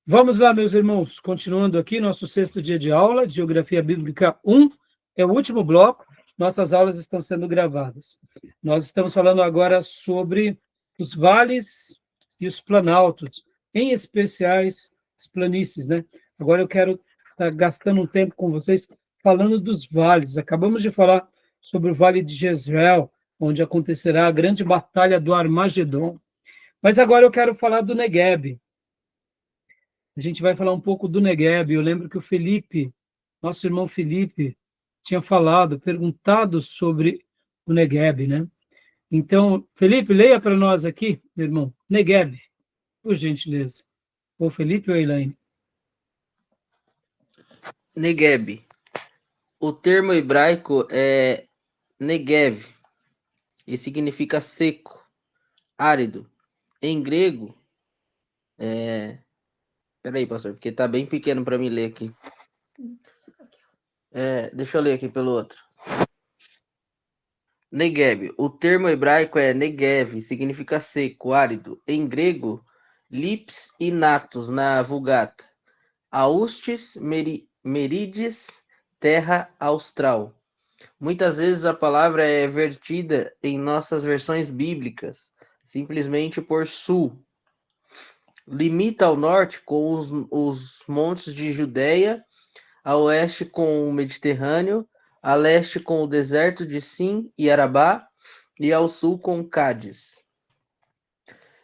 Vamos lá, meus irmãos, continuando aqui, nosso 6º dia de aula, de Geografia Bíblica 1, é o último bloco, nossas aulas estão sendo gravadas. Nós estamos falando agora sobre os vales e os planaltos, em especiais as planícies, né? Agora eu quero estar gastando um tempo com vocês falando dos vales. Acabamos de falar sobre o Vale de Jezreel, onde acontecerá a grande batalha do Armagedon. Mas agora eu quero falar do Negueb. A gente vai falar um pouco do Negueb. Eu lembro que o Felipe, nosso irmão Felipe, tinha perguntado sobre o Negueb, né? Então, Felipe, leia para nós aqui, meu irmão, Negueb, por gentileza. Ou Felipe ou Elaine? Negueb. O termo hebraico é Negev e significa seco, árido. Em grego, Peraí, pastor, porque tá bem pequeno para mim ler aqui. Deixa eu ler aqui pelo outro. Negev. O termo hebraico é Negev, significa seco, árido. Em grego, lips e natos, na Vulgata. Austes, merides, terra austral. Muitas vezes a palavra é vertida em nossas versões bíblicas, simplesmente por sul. Limita ao norte com os montes de Judeia, a oeste com o Mediterrâneo, a leste com o deserto de Sim e Arabá, e ao sul com Cádiz.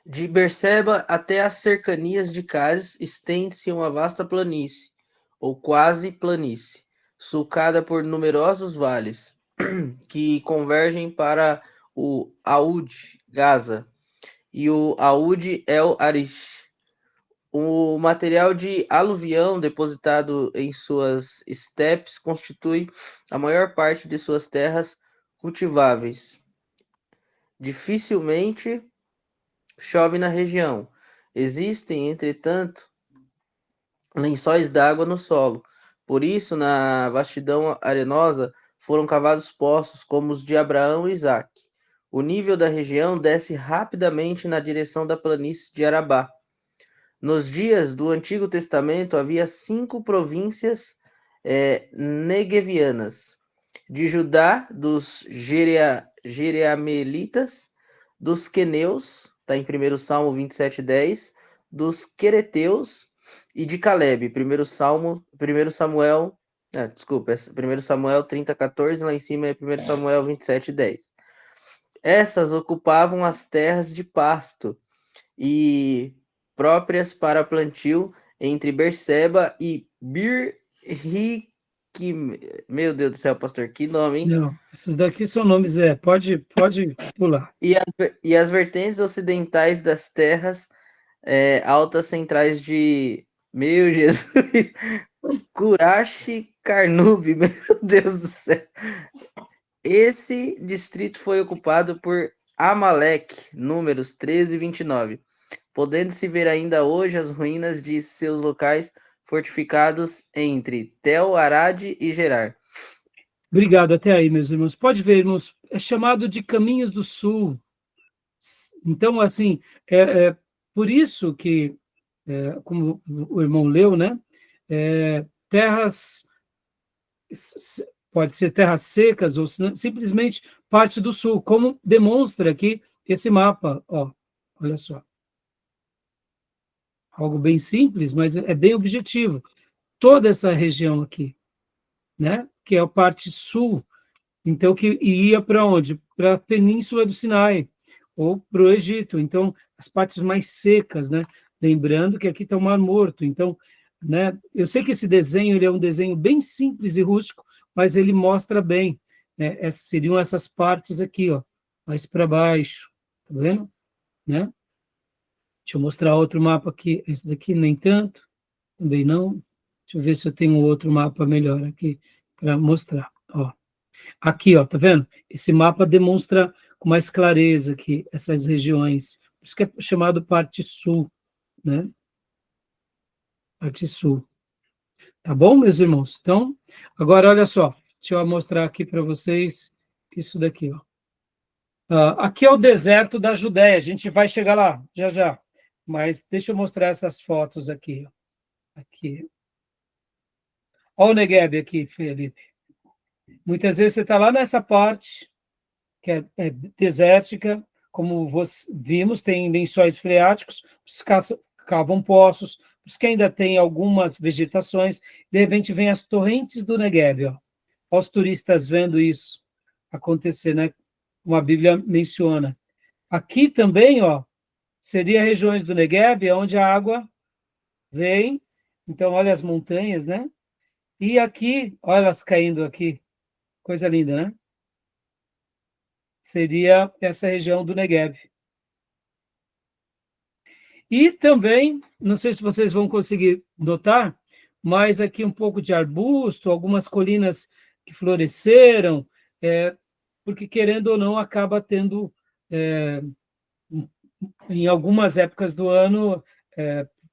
De Berseba até as cercanias de Cádiz estende-se uma vasta planície, ou quase planície, sulcada por numerosos vales, que convergem para o Aoud, Gaza, e o Aoud El Arish. O material de aluvião depositado em suas estepes constitui a maior parte de suas terras cultiváveis. Dificilmente chove na região. Existem, entretanto, lençóis d'água no solo. Por isso, na vastidão arenosa, foram cavados poços como os de Abraão e Isaque. O nível da região desce rapidamente na direção da planície de Arabá. Nos dias do Antigo Testamento, havia 5 províncias negevianas. De Judá, dos Jereamelitas, dos Queneus, está em 1 Salmo 27:10, dos Quereteus e de Caleb, 1 Samuel 30:14, lá em cima é 1 Samuel 27:10. Essas ocupavam as terras de pasto e próprias para plantio entre Berseba e Bir-Riquim. Meu Deus do céu, pastor, que nome, hein? Não, esses daqui são nomes, pode pular. E as vertentes ocidentais das terras altas centrais de... Meu Jesus! Curache Carnube, meu Deus do céu! Esse distrito foi ocupado por Amaleque, números 13 e 29, podendo-se ver ainda hoje as ruínas de seus locais fortificados entre Tel Arad e Gerar. Obrigado, até aí, meus irmãos. Pode ver, irmãos, é chamado de Caminhos do Sul. Então, assim, por isso que, como o irmão leu, né, terras, pode ser terras secas ou simplesmente parte do sul, como demonstra aqui esse mapa, ó, olha só. Algo bem simples, mas é bem objetivo. Toda essa região aqui, né, que é a parte sul, então que ia para onde? Para a Península do Sinai, ou para o Egito. Então, as partes mais secas, né? Lembrando que aqui está o Mar Morto. Então, né, eu sei que esse desenho ele é um desenho bem simples e rústico, mas ele mostra bem. Né, seriam essas partes aqui, ó, mais para baixo. Tá vendo? Né? Deixa eu mostrar outro mapa aqui. Esse daqui nem tanto, também não. Deixa eu ver se eu tenho outro mapa melhor aqui para mostrar. Ó. Aqui, ó, tá vendo? Esse mapa demonstra com mais clareza aqui essas regiões. Por isso que é chamado parte sul, né? Parte sul. Tá bom, meus irmãos? Então, agora olha só. Deixa eu mostrar aqui para vocês isso daqui, ó. Aqui é o deserto da Judéia. A gente vai chegar lá, já já. Mas deixa eu mostrar essas fotos aqui, ó. Aqui. Olha o Negueb aqui, Felipe. Muitas vezes você está lá nessa parte, que é desértica, como vimos, tem lençóis freáticos, os cavam poços, os que ainda tem algumas vegetações, de repente vem as torrentes do Negueb, ó. Olha os turistas vendo isso acontecer, né? Como a Bíblia menciona. Aqui também, ó, seria regiões do Negueb, onde a água vem, então olha as montanhas, né? E aqui, olha elas caindo aqui, coisa linda, né? Seria essa região do Negueb. E também, não sei se vocês vão conseguir notar, mas aqui um pouco de arbusto, algumas colinas que floresceram, porque querendo ou não, acaba tendo, em algumas épocas do ano,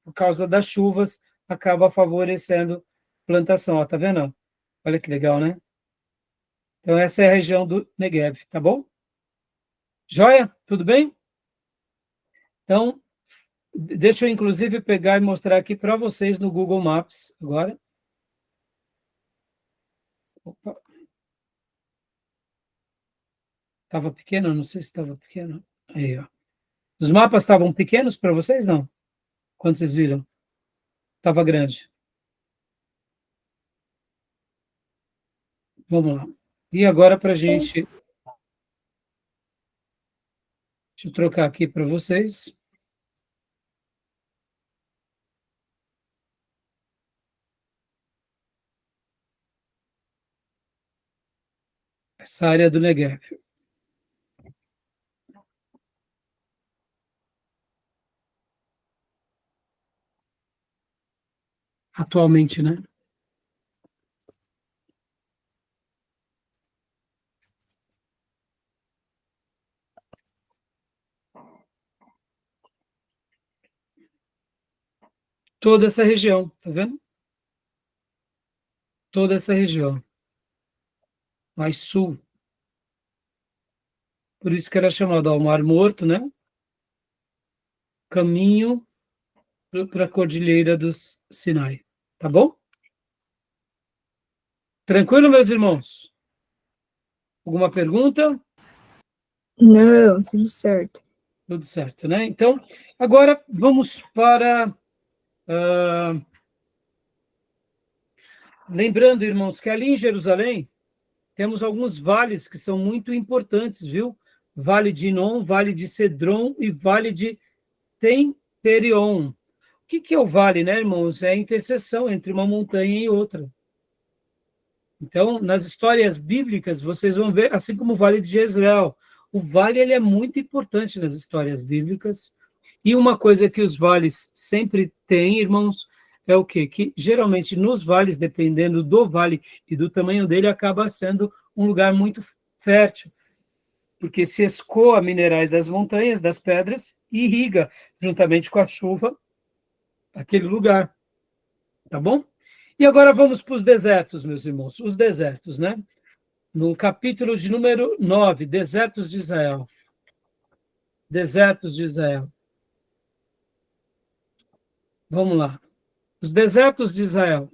por causa das chuvas, acaba favorecendo plantação. Ó, tá vendo? Olha que legal, né? Então, essa é a região do Negev, tá bom? Joia? Tudo bem? Então, deixa eu, inclusive, pegar e mostrar aqui para vocês no Google Maps agora. Opa. Estava pequeno? Não sei se estava pequeno. Aí, ó. Os mapas estavam pequenos para vocês, não? Quando vocês viram? Estava grande. Vamos lá. E agora, para a gente... Deixa eu trocar aqui para vocês. Essa área do Negev. Atualmente, né? Toda essa região, tá vendo? Toda essa região. Mais sul. Por isso que era chamado ao Mar Morto, né? Caminho para a Cordilheira dos Sinai. Tá bom? Tranquilo, meus irmãos? Alguma pergunta? Não, tudo certo. Tudo certo, né? Então, agora vamos para... lembrando, irmãos, que ali em Jerusalém temos alguns vales que são muito importantes, viu? Vale de Inom, Vale de Cedron e Vale de Temperion. O que é o vale, né, irmãos? É a interseção entre uma montanha e outra. Então, nas histórias bíblicas, vocês vão ver, assim como o Vale de Jezreel, o vale ele é muito importante nas histórias bíblicas. E uma coisa que os vales sempre têm, irmãos, é o quê? Que geralmente nos vales, dependendo do vale e do tamanho dele, acaba sendo um lugar muito fértil, porque se escoa minerais das montanhas, das pedras, e irriga, juntamente com a chuva, aquele lugar. Tá bom? E agora vamos para os desertos, meus irmãos. Os desertos, né? No capítulo de número 9, Desertos de Israel. Desertos de Israel. Vamos lá. Os desertos de Israel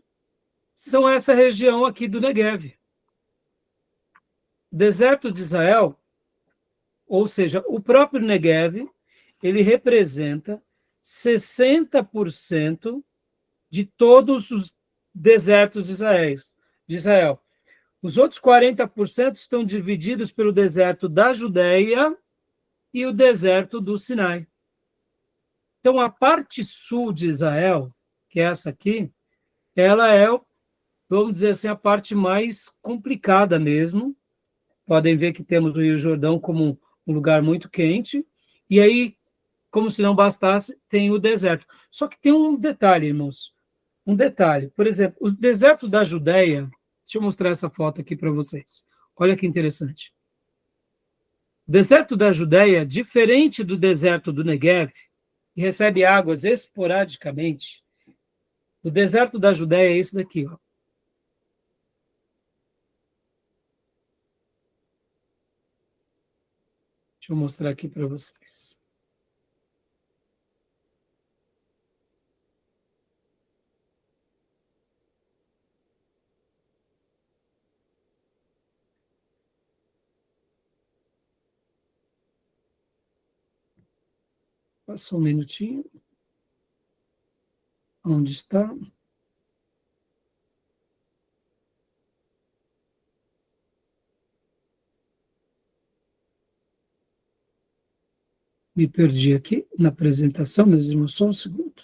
são essa região aqui do Negev. Deserto de Israel, ou seja, o próprio Negev, ele representa 60% de todos os desertos de Israel. Os outros 40% estão divididos pelo deserto da Judéia e o deserto do Sinai. Então, a parte sul de Israel, que é essa aqui, ela é, vamos dizer assim, a parte mais complicada mesmo. Podem ver que temos o Rio Jordão como um lugar muito quente. E aí, como se não bastasse, tem o deserto. Só que tem um detalhe, irmãos. Um detalhe. Por exemplo, o deserto da Judéia. Deixa eu mostrar essa foto aqui para vocês. Olha que interessante. O deserto da Judéia, diferente do deserto do Negev, que recebe águas esporadicamente, o deserto da Judéia é esse daqui, ó. Deixa eu mostrar aqui para vocês. Só um minutinho. Onde está? Me perdi aqui na apresentação, meus irmãos, só um segundo.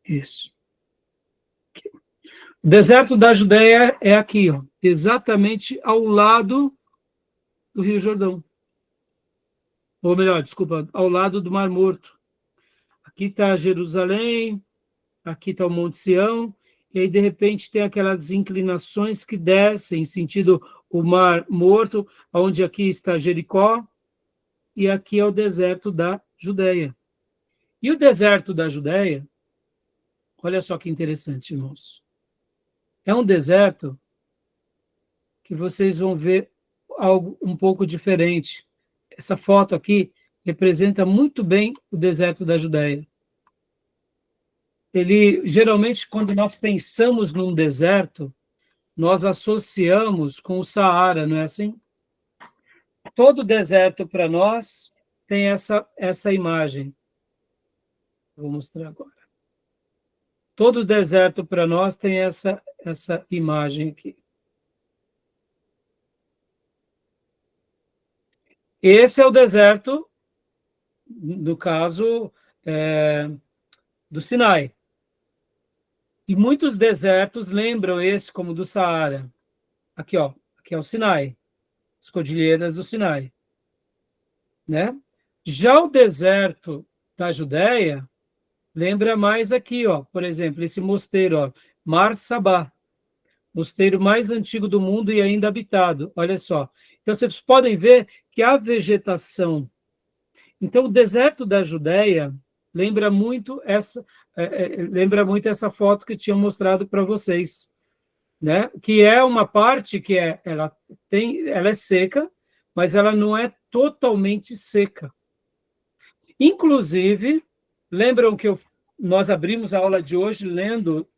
Isso. O deserto da Judéia é aqui, ó, exatamente ao lado do Rio Jordão. Ou melhor, desculpa, ao lado do Mar Morto. Aqui está Jerusalém, aqui está o Monte Sião, e aí, de repente, tem aquelas inclinações que descem, sentido o Mar Morto, onde aqui está Jericó, e aqui é o deserto da Judéia. E o deserto da Judéia, olha só que interessante, irmãos. É um deserto que vocês vão ver algo um pouco diferente. Essa foto aqui representa muito bem o deserto da Judéia. Ele, geralmente, quando nós pensamos num deserto, nós associamos com o Saara, não é assim? Todo deserto para nós tem essa imagem. Vou mostrar agora. Todo deserto para nós tem essa imagem aqui. Esse é o deserto, no caso, do Sinai. E muitos desertos lembram esse como do Saara. Aqui, ó, aqui é o Sinai, as cordilheiras do Sinai, né? Já o deserto da Judéia lembra mais aqui, ó, por exemplo, esse mosteiro, ó, Mar Sabá, mosteiro mais antigo do mundo e ainda habitado. Olha só. Então vocês podem ver que a vegetação. Então o deserto da Judéia lembra muito essa foto que eu tinha mostrado para vocês, né? Que é uma parte que ela é seca, mas ela não é totalmente seca. Inclusive, lembram que nós abrimos a aula de hoje lendo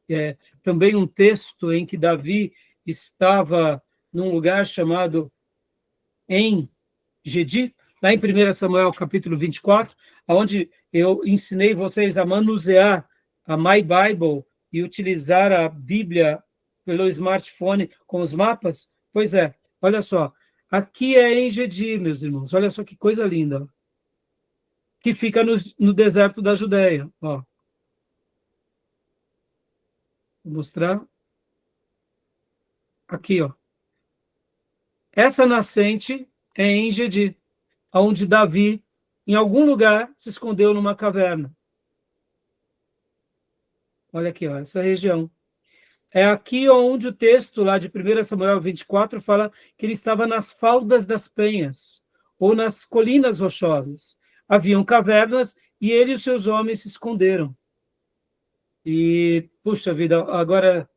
também um texto em que Davi estava num lugar chamado En-Gedi, lá em 1 Samuel capítulo 24, onde eu ensinei vocês a manusear a My Bible e utilizar a Bíblia pelo smartphone com os mapas. Pois é, olha só, aqui é En-Gedi, meus irmãos, olha só que coisa linda, que fica no deserto da Judéia, ó. Vou mostrar. Aqui, ó. Essa nascente é En-Gedi, onde Davi, em algum lugar, se escondeu numa caverna. Olha aqui, ó, essa região. É aqui onde o texto lá de 1 Samuel 24 fala que ele estava nas faldas das penhas, ou nas colinas rochosas. Haviam cavernas e ele e os seus homens se esconderam. E, puxa vida, agora,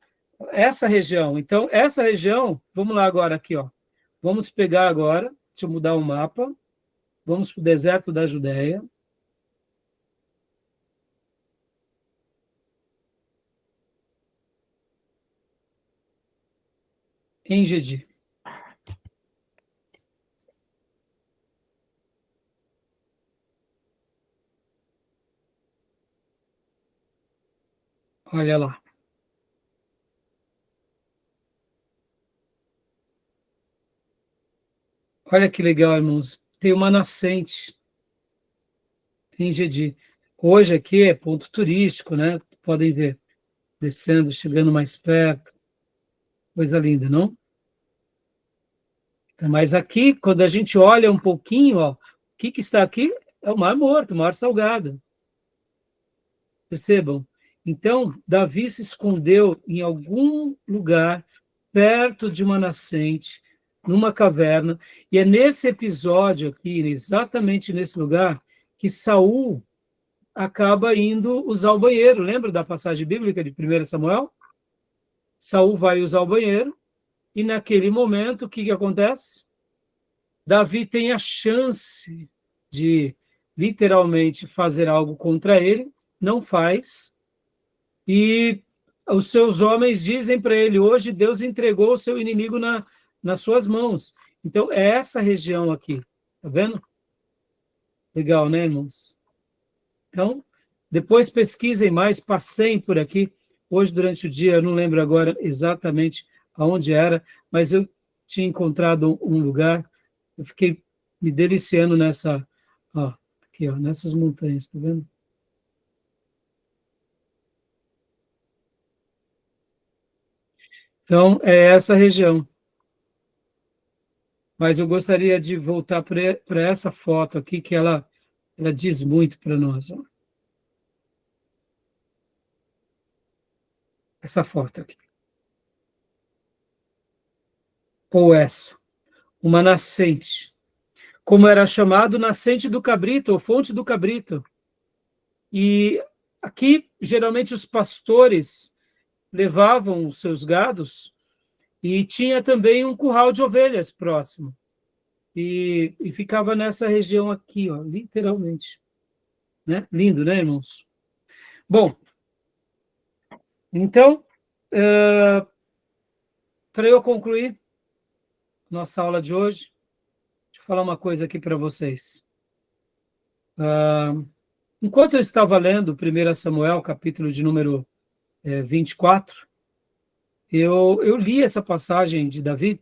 essa região. Então, essa região, vamos lá agora aqui, ó. Vamos pegar agora, deixa eu mudar o mapa. Vamos para o deserto da Judéia. En-Gedi. Olha lá. Olha que legal, irmãos. Tem uma nascente En-Gedi. Hoje aqui é ponto turístico, né? Podem ver. Descendo, chegando mais perto. Coisa linda, não? Mas aqui, quando a gente olha um pouquinho, ó, o que está aqui? É o Mar Morto, o Mar Salgado. Percebam? Então, Davi se escondeu em algum lugar, perto de uma nascente, numa caverna, e é nesse episódio aqui, exatamente nesse lugar, que Saul acaba indo usar o banheiro. Lembra da passagem bíblica de 1 Samuel? Saul vai usar o banheiro, e naquele momento, o que acontece? Davi tem a chance de, literalmente, fazer algo contra ele, não faz, e os seus homens dizem para ele, hoje Deus entregou o seu inimigo nas suas mãos. Então, é essa região aqui, tá vendo? Legal, né, irmãos? Então, depois pesquisem mais, passeiem por aqui. Hoje, durante o dia, eu não lembro agora exatamente aonde era, mas eu tinha encontrado um lugar, eu fiquei me deliciando nessa, ó, aqui, ó, nessas montanhas, tá vendo? Então, é essa região. Mas eu gostaria de voltar para essa foto aqui, que ela diz muito para nós. Ó. Essa foto aqui. Ou essa. Uma nascente. Como era chamado, nascente do cabrito, ou fonte do cabrito. E aqui, geralmente, os pastores levavam os seus gados e tinha também um curral de ovelhas próximo. E ficava nessa região aqui, ó, literalmente. Né? Lindo, né, irmãos? Bom, então, para eu concluir nossa aula de hoje, deixa eu falar uma coisa aqui para vocês. Enquanto eu estava lendo 1 Samuel, capítulo de número 24, eu li essa passagem de Davi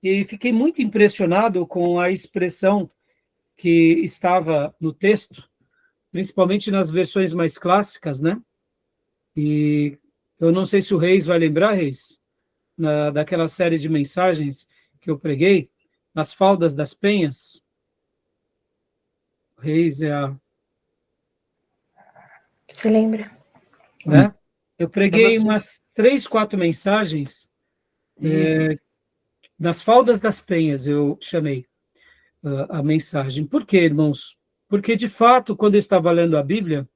e fiquei muito impressionado com a expressão que estava no texto, principalmente nas versões mais clássicas, né? E eu não sei se o Reis vai lembrar, Reis, daquela série de mensagens que eu preguei, nas faldas das penhas. O Reis é a... Você lembra? Né? Eu preguei umas 3, 4 mensagens nas faldas das penhas, eu chamei a mensagem. Por quê, irmãos? Porque, de fato, quando eu estava lendo a Bíblia,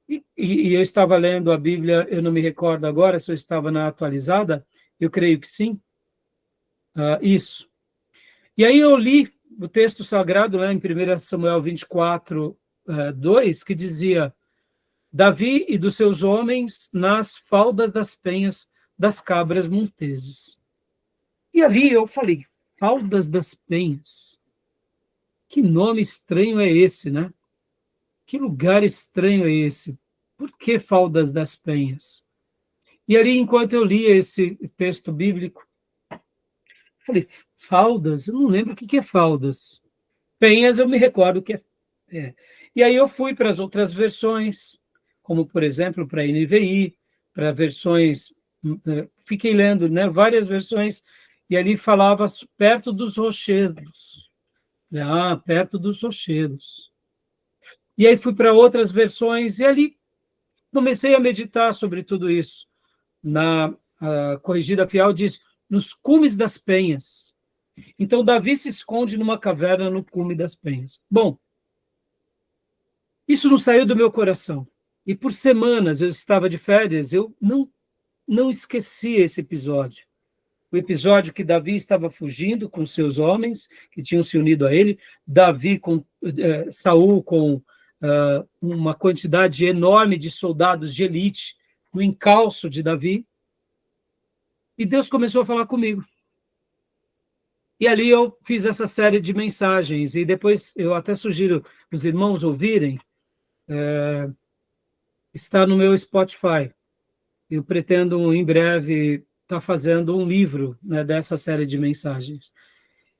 e eu estava lendo a Bíblia, eu não me recordo agora se eu estava na atualizada, eu creio que sim, isso. E aí eu li o texto sagrado, lá em 1 Samuel 24, 2, que dizia: Davi e dos seus homens nas faldas das penhas das cabras monteses. E ali eu falei, faldas das penhas. Que nome estranho é esse, né? Que lugar estranho é esse? Por que faldas das penhas? E ali, enquanto eu lia esse texto bíblico, falei, faldas? Eu não lembro o que é faldas. Penhas eu me recordo que é. E aí eu fui para as outras versões, como, por exemplo, para a NVI, para versões... Fiquei lendo, né, várias versões, e ali falava perto dos rochedos. Perto dos rochedos. E aí fui para outras versões, e ali comecei a meditar sobre tudo isso. Na Corrigida Fiel diz, nos cumes das penhas. Então, Davi se esconde numa caverna no cume das penhas. Bom, isso não saiu do meu coração. E por semanas eu estava de férias, eu não esqueci esse episódio. O episódio que Davi estava fugindo com seus homens, que tinham se unido a ele, Davi com Saul com uma quantidade enorme de soldados de elite no encalço de Davi. E Deus começou a falar comigo. E ali eu fiz essa série de mensagens, e depois eu até sugiro os irmãos ouvirem, está no meu Spotify. Eu pretendo, em breve, estar fazendo um livro, né, dessa série de mensagens.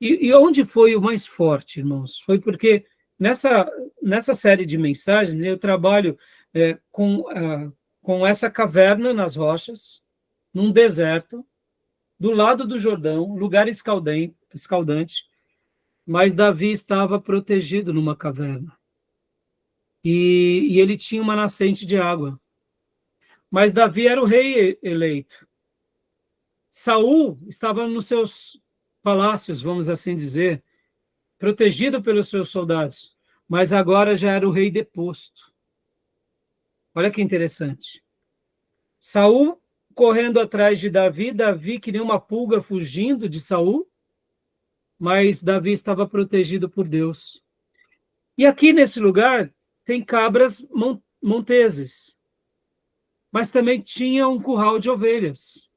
E onde foi o mais forte, irmãos? Foi porque nessa série de mensagens eu trabalho com essa caverna nas rochas, num deserto, do lado do Jordão, lugar escaldante, mas Davi estava protegido numa caverna. E ele tinha uma nascente de água. Mas Davi era o rei eleito. Saul estava nos seus palácios, vamos assim dizer, protegido pelos seus soldados, mas agora já era o rei deposto. Olha que interessante. Saul correndo atrás de Davi, Davi que nem uma pulga fugindo de Saul, mas Davi estava protegido por Deus. E aqui nesse lugar tem cabras monteses, mas também tinha um curral de ovelhas.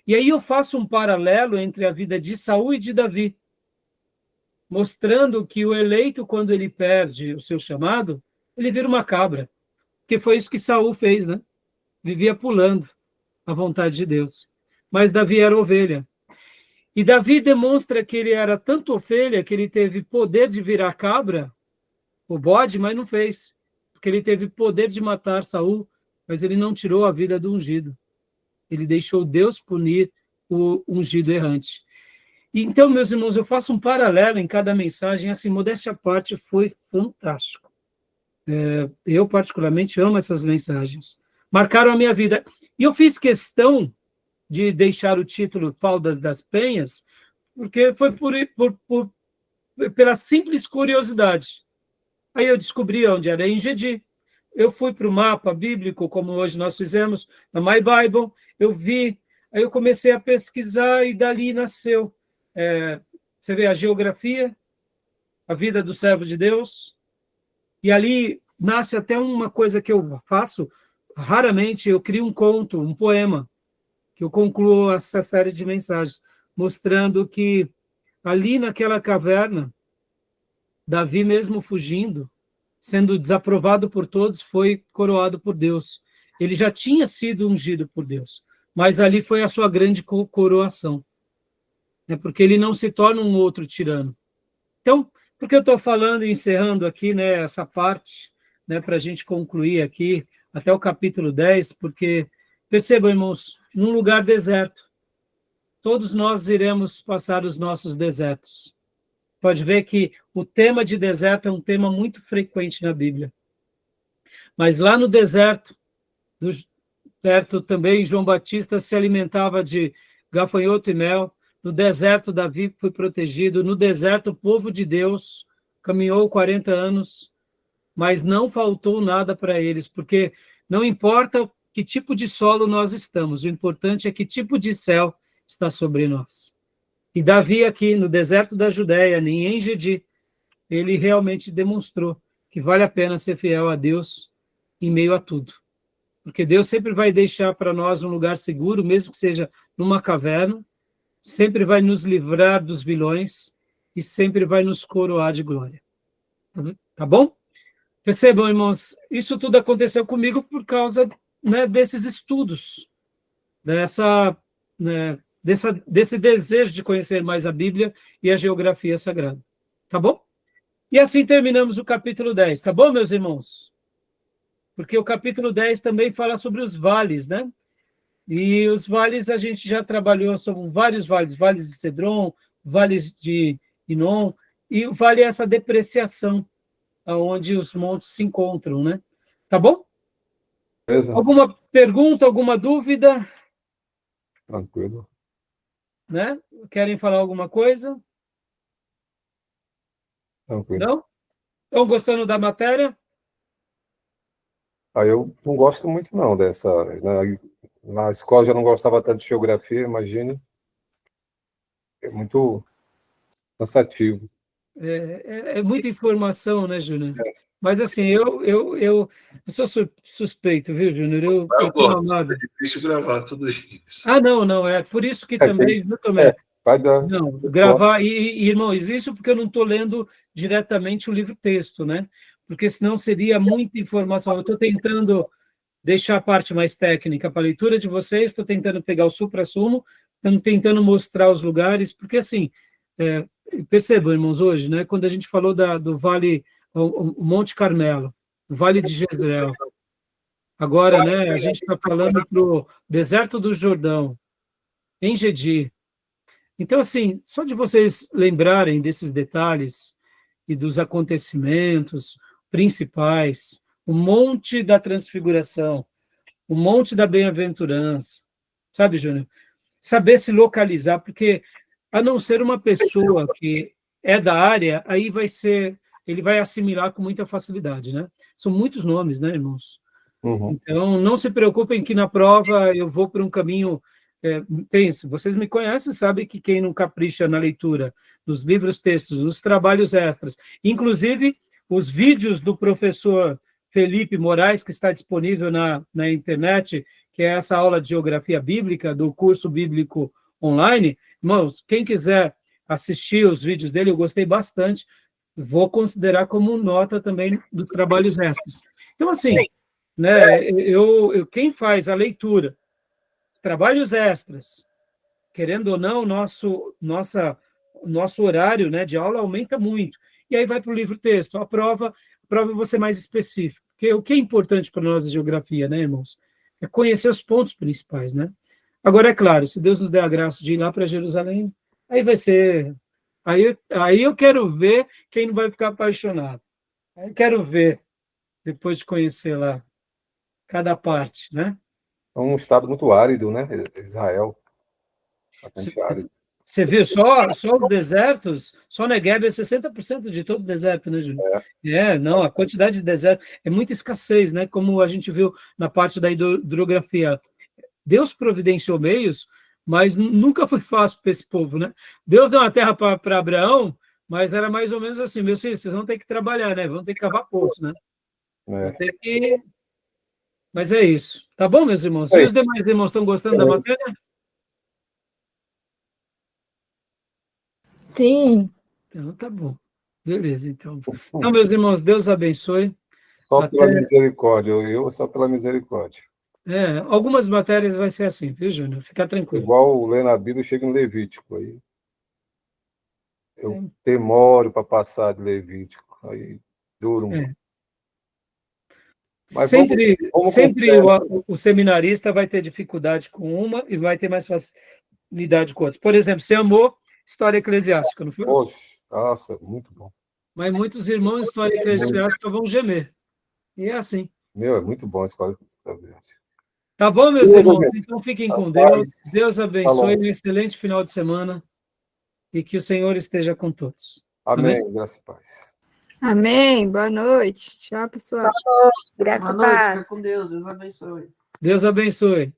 E aí eu faço um paralelo entre a vida de Saul e de Davi. mostrando que o eleito, quando ele perde o seu chamado, ele vira uma cabra, que foi isso que Saul fez, né? Vivia pulando a vontade de Deus. Mas Davi era ovelha. E Davi demonstra que ele era tanto ovelha que ele teve poder de virar cabra, o bode, mas não fez. Porque ele teve poder de matar Saul, mas ele não tirou a vida do ungido. Ele deixou Deus punir o ungido errante. Então, meus irmãos, eu faço um paralelo em cada mensagem, assim, modéstia à parte, foi fantástico. Eu, particularmente, amo essas mensagens. Marcaram a minha vida. E eu fiz questão de deixar o título Caldas das Penhas, porque foi pela simples curiosidade. Aí eu descobri onde era Engedi. Eu fui para o mapa bíblico, como hoje nós fizemos, na My Bible, eu vi, aí eu comecei a pesquisar e dali nasceu. Você vê a geografia, a vida do servo de Deus, e ali nasce até uma coisa que eu faço, raramente eu crio um conto, um poema, que eu concluo essa série de mensagens, mostrando que ali naquela caverna, Davi mesmo fugindo, sendo desaprovado por todos, foi coroado por Deus. Ele já tinha sido ungido por Deus, mas ali foi a sua grande coroação, né? Porque ele não se torna um outro tirano. Então, por que eu estou falando e encerrando aqui, né, essa parte, né, para a gente concluir aqui até o capítulo 10, porque, percebam, irmãos, num lugar deserto, todos nós iremos passar os nossos desertos. Pode ver que o tema de deserto é um tema muito frequente na Bíblia. Mas lá no deserto, perto também, João Batista se alimentava de gafanhoto e mel. No deserto, Davi foi protegido. No deserto, o povo de Deus caminhou 40 anos, mas não faltou nada para eles, porque não importa que tipo de solo nós estamos, o importante é que tipo de céu está sobre nós. E Davi aqui, no deserto da Judéia, em Engedi, ele realmente demonstrou que vale a pena ser fiel a Deus em meio a tudo. Porque Deus sempre vai deixar para nós um lugar seguro, mesmo que seja numa caverna, sempre vai nos livrar dos vilões e sempre vai nos coroar de glória. Tá bom? Percebam, irmãos, isso tudo aconteceu comigo por causa, né, desses estudos, desse desejo de conhecer mais a Bíblia e a geografia sagrada. Tá bom? E assim terminamos o capítulo 10, tá bom, meus irmãos? Porque o capítulo 10 também fala sobre os vales, né? E os vales a gente já trabalhou, são vários vales, vales de Cedron, vales de Inom, e o vale é essa depreciação, onde os montes se encontram, né? Tá bom? Beleza? Alguma pergunta, alguma dúvida? Tranquilo. Né? Querem falar alguma coisa? Tranquilo. Não? Estão gostando da matéria? Aí eu não gosto muito não dessa, né? Na escola já não gostava tanto de geografia, imagine. É muito cansativo. É muita informação, né, Júnior? Mas assim, eu sou suspeito, viu, Júnior? Eu tô gosto, amado. é difícil gravar tudo isso. Ah, não, é por isso que também, viu, Tomé? Vai dar. Não, gravar, irmãos, isso porque eu não estou lendo diretamente o livro-texto, né? Porque senão seria muita informação. Eu estou tentando deixar a parte mais técnica para a leitura de vocês, estou tentando pegar o supra-sumo, estou tentando mostrar os lugares, porque assim, percebam, irmãos, hoje, né, quando a gente falou do Vale, o Monte Carmelo, o Vale de Jezreel, agora, né, a gente está falando para o deserto do Jordão, Engedi. Então, assim, só de vocês lembrarem desses detalhes e dos acontecimentos principais, o Monte da Transfiguração, o Monte da Bem-aventurança, sabe, Júnior? Saber se localizar, porque a não ser uma pessoa que é da área, aí ele vai assimilar com muita facilidade, né? São muitos nomes, né, irmãos? Uhum. Então, não se preocupem que na prova eu vou por um caminho... Pense, vocês me conhecem, sabem que quem não capricha na leitura, nos livros textos, nos trabalhos extras, inclusive os vídeos do professor Felipe Moraes, que está disponível na internet, que é essa aula de geografia bíblica do curso bíblico online. Irmãos, quem quiser assisti os vídeos dele, eu gostei bastante, vou considerar como nota também dos trabalhos extras. Então, assim, né, quem faz a leitura, trabalhos extras, querendo ou não, nosso horário, né, de aula aumenta muito. E aí vai para o livro-texto. A prova eu vou ser mais específico. Porque o que é importante para nós de geografia, né, irmãos? É conhecer os pontos principais, né? Agora, é claro, se Deus nos der a graça de ir lá para Jerusalém, aí vai ser... Aí eu quero ver quem não vai ficar apaixonado. Aí eu quero ver, depois de conhecer lá cada parte, né? É um estado muito árido, né? Israel, bastante árido. Você viu só os desertos, só Negev é 60% de todo o deserto, né, Júnior? Não, a quantidade de deserto é muita escassez, né? Como a gente viu na parte da hidrografia. Deus providenciou meios, mas nunca foi fácil para esse povo, né? Deus deu uma terra para Abraão, mas era mais ou menos assim, meus filhos, vocês vão ter que trabalhar, né? Vão ter que cavar poço, né? Vão ter que... Mas é isso. Tá bom, meus irmãos? E os demais irmãos estão gostando da matéria? Sim. Então, tá bom. Beleza, então. Então, meus irmãos, Deus abençoe. Só pela misericórdia, eu só pela misericórdia. Algumas matérias vai ser assim, viu, Júnior? Fica tranquilo. Igual ler na Bíblia, chega em Levítico. Aí eu demoro para passar de Levítico. Aí duro. Mas sempre o seminarista vai ter dificuldade com uma e vai ter mais facilidade com outras. Por exemplo, você amou história eclesiástica, não foi? Poxa, nossa, muito bom. Mas muitos irmãos de história eclesiástica vão gemer. E é assim. É muito bom a escola eclesiástica. Tá bom, meus irmãos? Então fiquem com Deus. Deus abençoe. Um excelente final de semana. E que o Senhor esteja com todos. Amém. Graça e paz. Amém. Boa noite. Tchau, pessoal. Boa noite. Graça e paz. Fica com Deus. Deus abençoe. Deus abençoe.